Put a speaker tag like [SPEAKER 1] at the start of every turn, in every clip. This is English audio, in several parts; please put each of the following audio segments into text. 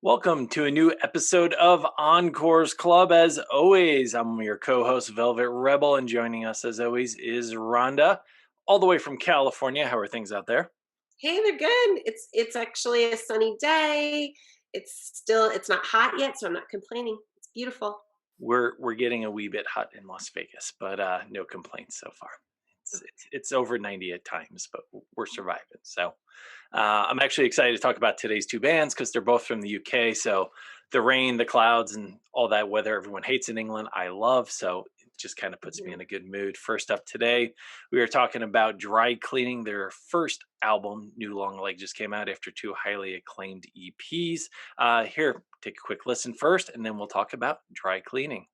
[SPEAKER 1] Welcome to a new episode of Encores Club. As always, I'm your co-host Velvet Rebel, and joining us as always is Rhonda, all the way from California. How are things out there?
[SPEAKER 2] Hey, they're good. It's actually a sunny day. It's not hot yet, so I'm not complaining. It's beautiful.
[SPEAKER 1] We're getting a wee bit hot in Las Vegas, but no complaints so far. It's over 90 at times, but we're surviving. So I'm actually excited to talk about today's two bands because they're both from the UK. So the rain, the clouds, and all that weather everyone hates in England, I love. So it just kind of puts me
[SPEAKER 2] Mhm.
[SPEAKER 1] in a good mood. First up today, we are talking about Dry Cleaning. Their first album, New Long Leg, just came out after two highly acclaimed EPs. Here, take a quick listen first, and then we'll talk about Dry Cleaning.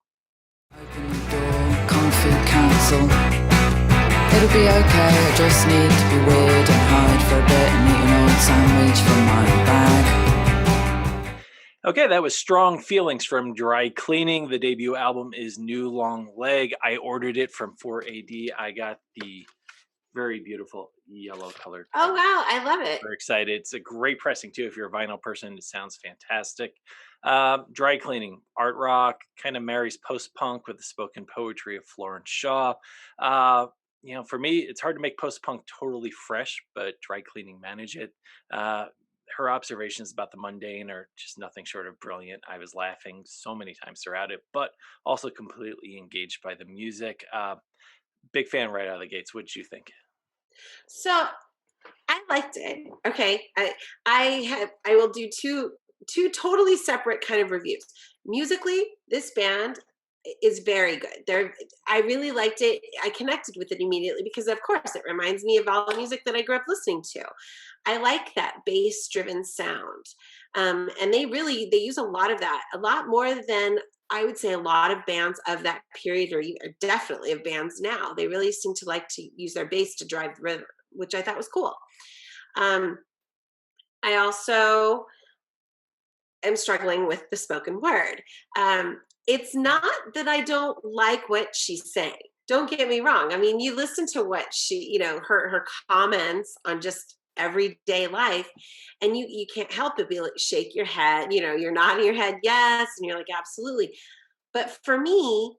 [SPEAKER 3] Open the door, kung fu cancel. It'll be okay, I just need to be weird and hide for a bit and eat an old sandwich from my bag.
[SPEAKER 1] Okay, that was Strong Feelings from Dry Cleaning. The debut album is New Long Leg. I ordered it from 4AD. I got the very beautiful yellow colored
[SPEAKER 2] Oh
[SPEAKER 1] cover.
[SPEAKER 2] wow, I love it.
[SPEAKER 1] We're excited. It's a great pressing too. If you're a vinyl person, it sounds fantastic. Dry Cleaning, art rock, kind of marries post punk with the spoken poetry of Florence Shaw. Uh, for me, it's hard to make post punk totally fresh, but Dry Cleaning manage it. Uh, her observations about the mundane are just nothing short of brilliant. I was laughing so many times throughout it, but also completely engaged by the music. Big fan right out of the gates. What did you think?
[SPEAKER 2] So I liked it. Okay, I will do two totally separate kind of reviews. Musically, this band is very good. I really liked it. I connected with it immediately because, of course, it reminds me of all the music that I grew up listening to. I like that bass-driven sound, and they use a lot of that, a lot more than I would say a lot of bands of that period, or definitely of bands now. They really seem to like to use their bass to drive the rhythm, which I thought was cool. Um, I also am struggling with the spoken word. It's not that I don't like what she's saying. Don't get me wrong. I mean, you listen to what her comments on just everyday life, and you can't help but be like shake your head. You're nodding your head yes, and you're like absolutely. But for me,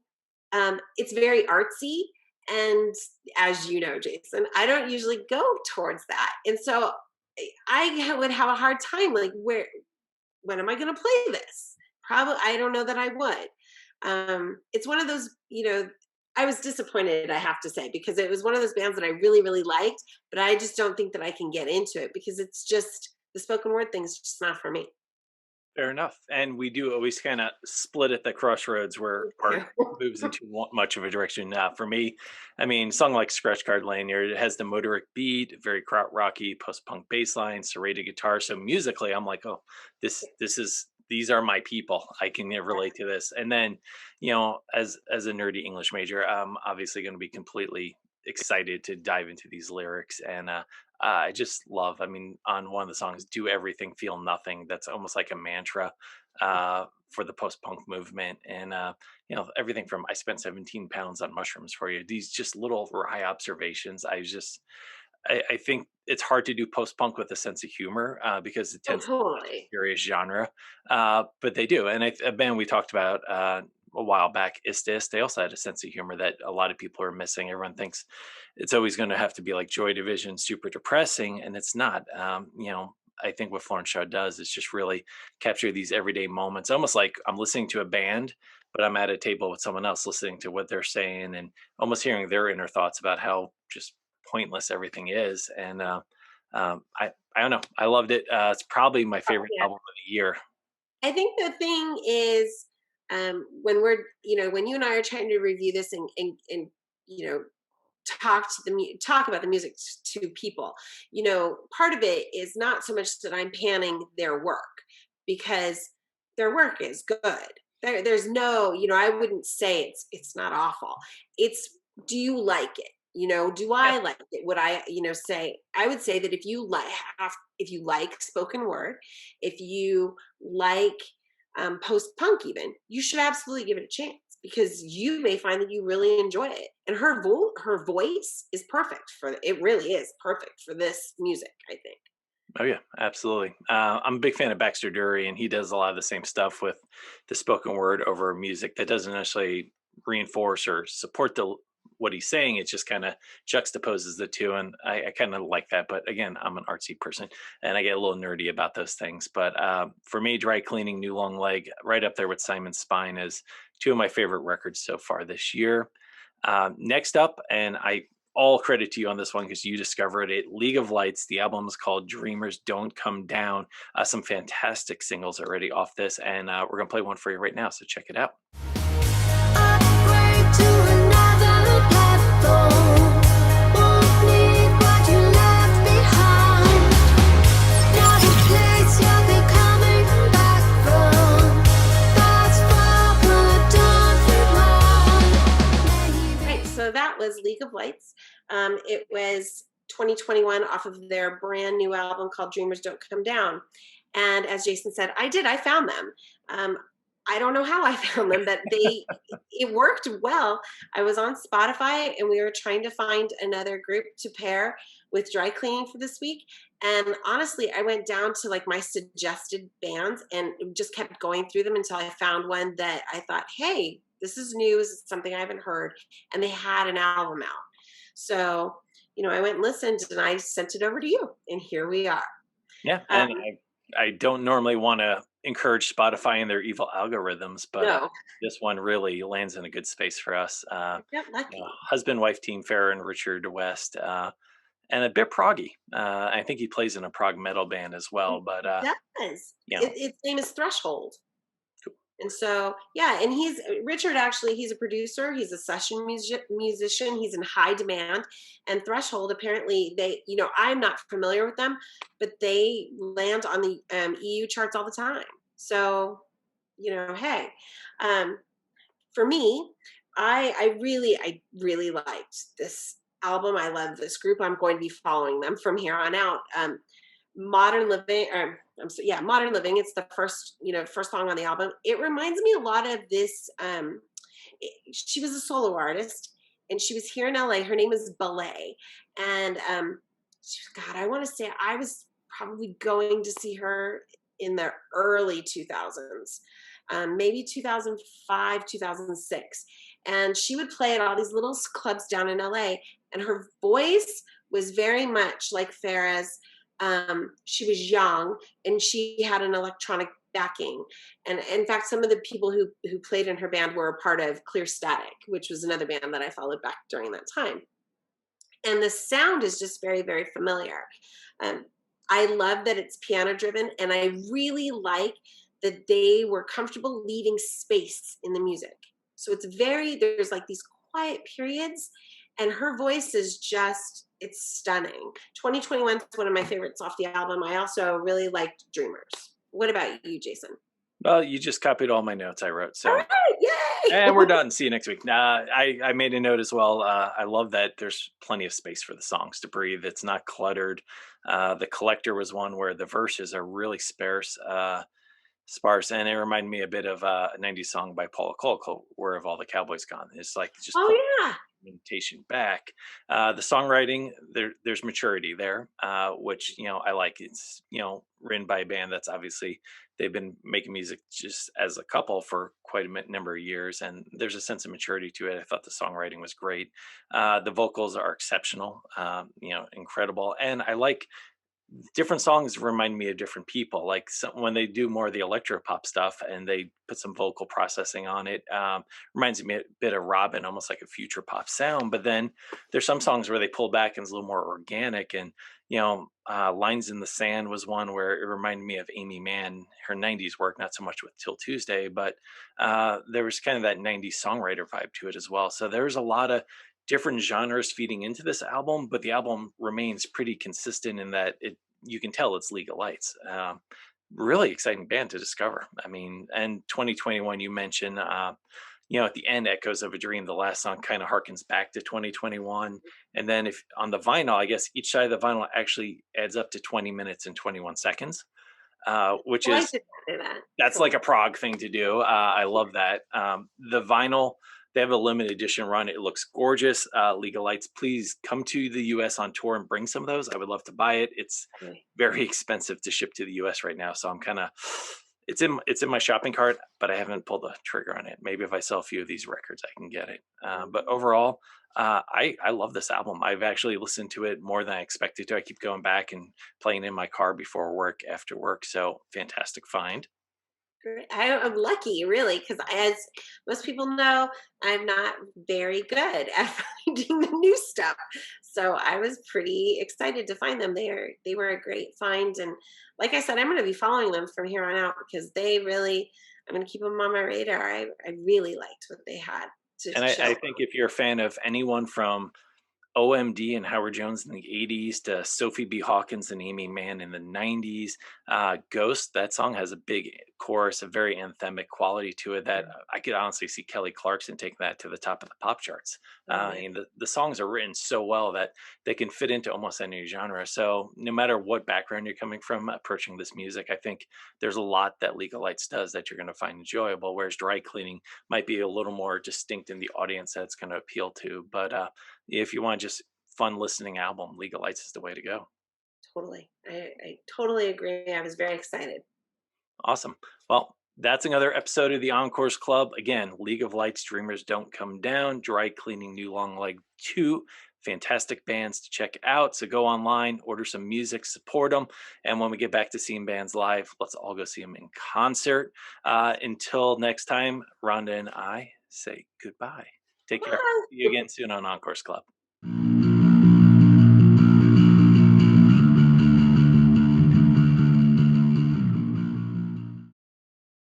[SPEAKER 2] it's very artsy, and as you know, Jason, I don't usually go towards that, and so would have a hard time. Like, when am I going to play this? Probably, I don't know that I would. It's one of those, I was disappointed, I have to say, because it was one of those bands that I really, really liked, but I just don't think that I can get into it because it's just the spoken word thing is just not for me.
[SPEAKER 1] Fair enough. And we do always kind of split at the crossroads where art moves into much of a direction. For me, I mean, song like Scratch Card Lanyard, it has the motoric beat, very kraut rocky, post punk bass line, serrated guitar. So musically, I'm like, oh, these are my people. I can relate to this. And then, as a nerdy English major, I'm obviously going to be completely excited to dive into these lyrics and I just love, I mean, on one of the songs, Do Everything, Feel Nothing. That's almost like a mantra for the post punk movement. And, everything from I spent 17 pounds on mushrooms for you. These just little wry observations. I think it's hard to do post punk with a sense of humor because it
[SPEAKER 2] Oh,
[SPEAKER 1] tends to be such a
[SPEAKER 2] totally.
[SPEAKER 1] serious genre. But they do. And a band we talked about a while back, Istis, they also had a sense of humor that a lot of people are missing. Everyone thinks it's always going to have to be like Joy Division, super depressing, and it's not. I think what Florence Shaw does is just really capture these everyday moments, almost like I'm listening to a band, but I'm at a table with someone else listening to what they're saying and almost hearing their inner thoughts about how just pointless everything is. And I don't know, I loved it. It's probably my favorite
[SPEAKER 2] Yeah.
[SPEAKER 1] album of the year.
[SPEAKER 2] I think the thing is, when you and I are trying to review this and you know, talk about the music to people, part of it is not so much that I'm panning their work because their work is good. There's no, I wouldn't say it's not awful. It's, do you like it? Do
[SPEAKER 1] Yeah,
[SPEAKER 2] I like it? Would I, say, I would say that if you like spoken word, if you like post punk, even, you should absolutely give it a chance because you may find that you really enjoy it. And her voice is perfect for it. Really is perfect for this music, I think.
[SPEAKER 1] Oh yeah, absolutely. I'm a big fan of Baxter Dury, and he does a lot of the same stuff with the spoken word over music that doesn't necessarily reinforce or support the what he's saying. It just kind of juxtaposes the two, and I kind of like that. But again, I'm an artsy person, and I get a little nerdy about those things. But for me, Dry Cleaning, New Long Leg, right up there with Simon Spine, is two of my favorite records so far this year. Next up, and I all credit to you on this one because you discovered it. League of Lights. The album is called Dreamers Don't Come Down. Some fantastic singles already off this, and we're gonna play one for you right now. So check it out.
[SPEAKER 3] Upgrade to another platform. Won't need what you left behind. Not a place you'll be coming back from. Fast forward, don't rewind.
[SPEAKER 2] Right, so that was League of Lights. It was 2021 off of their brand new album called Dreamers Don't Come Down. And as Jason said, I found them. I don't know how I found them, but it worked well. I was on Spotify and we were trying to find another group to pair with Dry Cleaning for this week. And honestly, I went down to like my suggested bands and just kept going through them until I found one that I thought, hey, this is new. This is something I haven't heard. And they had an album out. So, I went and listened and I sent it over to you. And here we are.
[SPEAKER 1] Yeah, and I don't normally want to encourage Spotify and their evil algorithms, but
[SPEAKER 2] No.
[SPEAKER 1] this one really lands in a good space for us.
[SPEAKER 2] Yep, lucky.
[SPEAKER 1] Husband-wife team, Farrah and Richard West, and a bit proggy. I think he plays in a prog metal band as well. But
[SPEAKER 2] Does.
[SPEAKER 1] you know,
[SPEAKER 2] Its name is Threshold.
[SPEAKER 1] cool.
[SPEAKER 2] And so, yeah, and Richard actually, he's a producer, he's a session musician, he's in high demand. And Threshold, apparently, I'm not familiar with them, but they land on the EU charts all the time. So, hey, for me, I really liked this album. I love this group. I'm going to be following them from here on out. Modern Living, Modern Living. It's the first song on the album. It reminds me a lot of this. She was a solo artist, and she was here in LA. Her name is Ballet, and God, I want to say I was probably going to see her in the early 2000s, maybe 2005, 2006, and she would play at all these little clubs down in LA, and her voice was very much like Farrah's. She was young and she had an electronic backing. And in fact, some of the people who played in her band were a part of Clear Static, which was another band that I followed back during that time. And the sound is just very, very familiar. I love that it's piano driven, and I really like that they were comfortable leaving space in the music. So there's like these quiet periods, and her voice is it's stunning. 2021 is one of my favorites off the album. I also really liked Dreamers. What about you, Jason?
[SPEAKER 1] Well, you just copied all my notes I wrote. So,
[SPEAKER 2] all right, yay!
[SPEAKER 1] and we're done. See you next week. I made a note as well. I love that there's plenty of space for the songs to breathe. It's not cluttered. The Collector was one where the verses are really sparse, and it reminded me a bit of a 90s song by Paula Cole called Where Have All the Cowboys Gone? It's like just
[SPEAKER 2] yeah,
[SPEAKER 1] instrumentation back. The songwriting, there's maturity there, which I like. It's written by a band that's obviously they've been making music just as a couple for quite a number of years, and there's a sense of maturity to it. I thought the songwriting was great. The vocals are exceptional, incredible, and I like different songs remind me of different people. Like when they do more of the electro pop stuff and they put some vocal processing on it, reminds me a bit of Robin, almost like a future pop sound. But then there's some songs where they pull back and it's a little more organic. And Lines in the Sand was one where it reminded me of Amy Mann, her 90s work, not so much with Till Tuesday, but there was kind of that 90s songwriter vibe to it as well. So there's a lot of different genres feeding into this album, but the album remains pretty consistent in that you can tell it's League of Lights. Really exciting band to discover. I mean, and 2021 you mentioned, at the end, Echoes of a Dream, the last song kind of harkens back to 2021. And then if on the vinyl, I guess each side of the vinyl actually adds up to 20 minutes and 21 seconds, which is, that's like a prog thing to do. I love that. The vinyl, They have a limited edition run. It looks gorgeous. League of Lights, please come to the US on tour and bring some of those. I would love to buy it. It's
[SPEAKER 2] Okay.
[SPEAKER 1] very expensive to ship to the US right now, so I'm kind of it's in my shopping cart, but I haven't pulled the trigger on it. Maybe if I sell a few of these records, I can get it. But overall, I love this album. I've actually listened to it more than I expected to. I keep going back and playing in my car before work, after work. So fantastic find.
[SPEAKER 2] Great. I'm lucky, really, because as most people know, I'm not very good at finding the new stuff. So I was pretty excited to find them. They were a great find, and like I said, I'm going to be following them from here on out because they really. I'm going to keep them on my radar. I really liked what they had to
[SPEAKER 1] And I
[SPEAKER 2] show.
[SPEAKER 1] think if you're a fan of anyone from OMD and Howard Jones in the 80s to Sophie B. Hawkins and Amy Mann in the 90s. Ghost, that song has a big chorus, a very anthemic quality to it that I could honestly see Kelly Clarkson taking that to the top of the pop charts.
[SPEAKER 2] Mhm.
[SPEAKER 1] And the songs are written so well that they can fit into almost any genre. So no matter what background you're coming from approaching this music, I think there's a lot that League of Lights does that you're going to find enjoyable, whereas dry cleaning might be a little more distinct in the audience that's going to appeal to. But if you want just fun listening album, League of Lights is the way to go.
[SPEAKER 2] Totally, I totally agree. I was very excited.
[SPEAKER 1] Awesome. Well, that's another episode of the Encores Club. Again, League of Lights, Dreamers Don't Come Down, Dry Cleaning, New Long Leg 2. Fantastic bands to check out. So go online, order some music, support them. And when we get back to seeing bands live, let's all go see them in concert. Until next time, Rhonda and I say goodbye. Take care. See you
[SPEAKER 2] Bye.
[SPEAKER 1] again soon on Encores Club.